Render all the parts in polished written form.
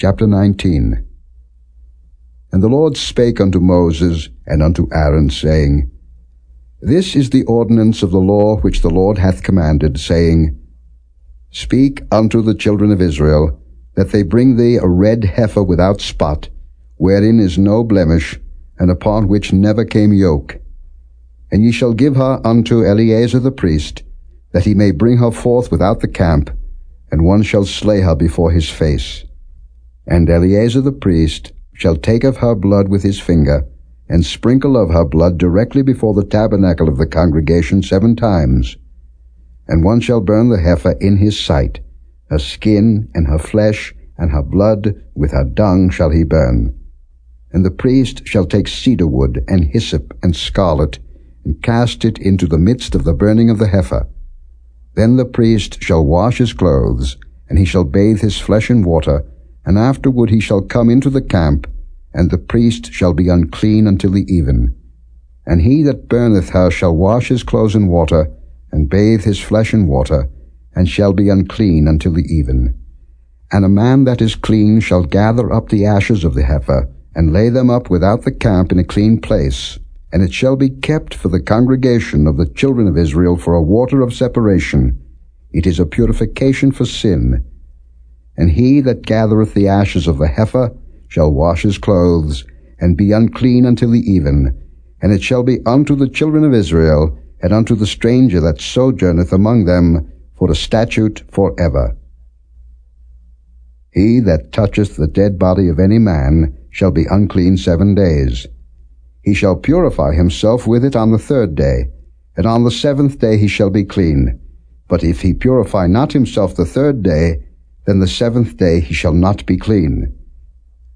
Chapter 19. And the Lord spake unto Moses and unto Aaron, saying, This is the ordinance of the law which the Lord hath commanded, saying, Speak unto the children of Israel, that they bring thee a red heifer without spot, wherein is no blemish, and upon which never came yoke. And ye shall give her unto Eleazar the priest, that he may bring her forth without the camp, and one shall slay her before his face. And Eleazar the priest shall take of her blood with his finger, and sprinkle of her blood directly before the tabernacle of the congregation 7 times. And one shall burn the heifer in his sight, her skin and her flesh and her blood with her dung shall he burn. And the priest shall take cedar wood and hyssop and scarlet, and cast it into the midst of the burning of the heifer. Then the priest shall wash his clothes, and he shall bathe his flesh in water, and afterward he shall come into the camp, and the priest shall be unclean until the even. And he that burneth her shall wash his clothes in water, and bathe his flesh in water, and shall be unclean until the even. And a man that is clean shall gather up the ashes of the heifer, and lay them up without the camp in a clean place, and it shall be kept for the congregation of the children of Israel for a water of separation. It is a purification for sin. And he that gathereth the ashes of the heifer shall wash his clothes, and be unclean until the even. And it shall be unto the children of Israel, and unto the stranger that sojourneth among them, for a statute forever. He that toucheth the dead body of any man shall be unclean 7 days. He shall purify himself with it on the 3rd day, and on the 7th day he shall be clean. But if he purify not himself the 3rd day, then the 7th day he shall not be clean.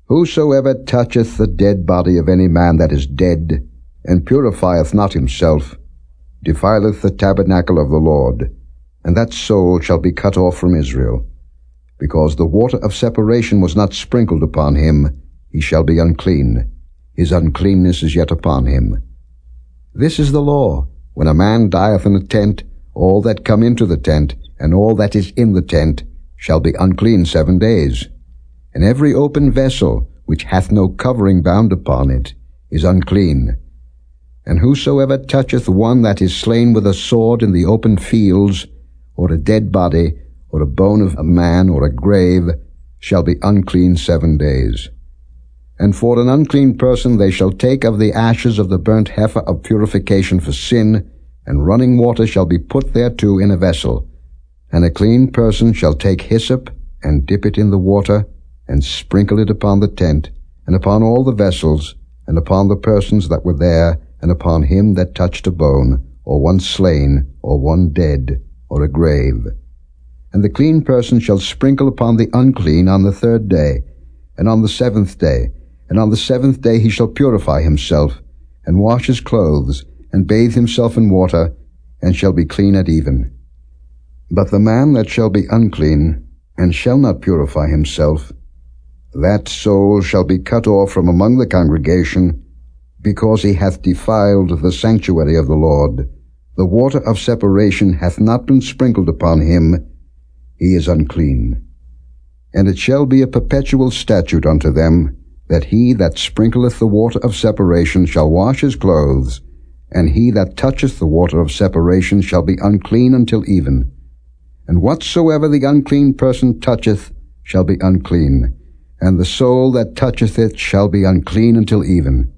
Whosoever toucheth the dead body of any man that is dead, and purifieth not himself, defileth the tabernacle of the Lord, and that soul shall be cut off from Israel. Because the water of separation was not sprinkled upon him, he shall be unclean. His uncleanness is yet upon him. This is the law. When a man dieth in a tent, all that come into the tent, and all that is in the tent, shall be unclean 7 days. And every open vessel, which hath no covering bound upon it, is unclean. And whosoever toucheth one that is slain with a sword in the open fields, or a dead body, or a bone of a man, or a grave, shall be unclean 7 days. And for an unclean person they shall take of the ashes of the burnt heifer of purification for sin, and running water shall be put thereto in a vessel. And a clean person shall take hyssop, and dip it in the water, and sprinkle it upon the tent, and upon all the vessels, and upon the persons that were there, and upon him that touched a bone, or one slain, or one dead, or a grave. And the clean person shall sprinkle upon the unclean on the 3rd day, and on the 7th day, and on the 7th day he shall purify himself, and wash his clothes, and bathe himself in water, and shall be clean at even. But the man that shall be unclean, and shall not purify himself, that soul shall be cut off from among the congregation, because he hath defiled the sanctuary of the Lord. The water of separation hath not been sprinkled upon him. He is unclean. And it shall be a perpetual statute unto them, that he that sprinkleth the water of separation shall wash his clothes, and he that toucheth the water of separation shall be unclean until even. And whatsoever the unclean person toucheth shall be unclean, and the soul that toucheth it shall be unclean until even.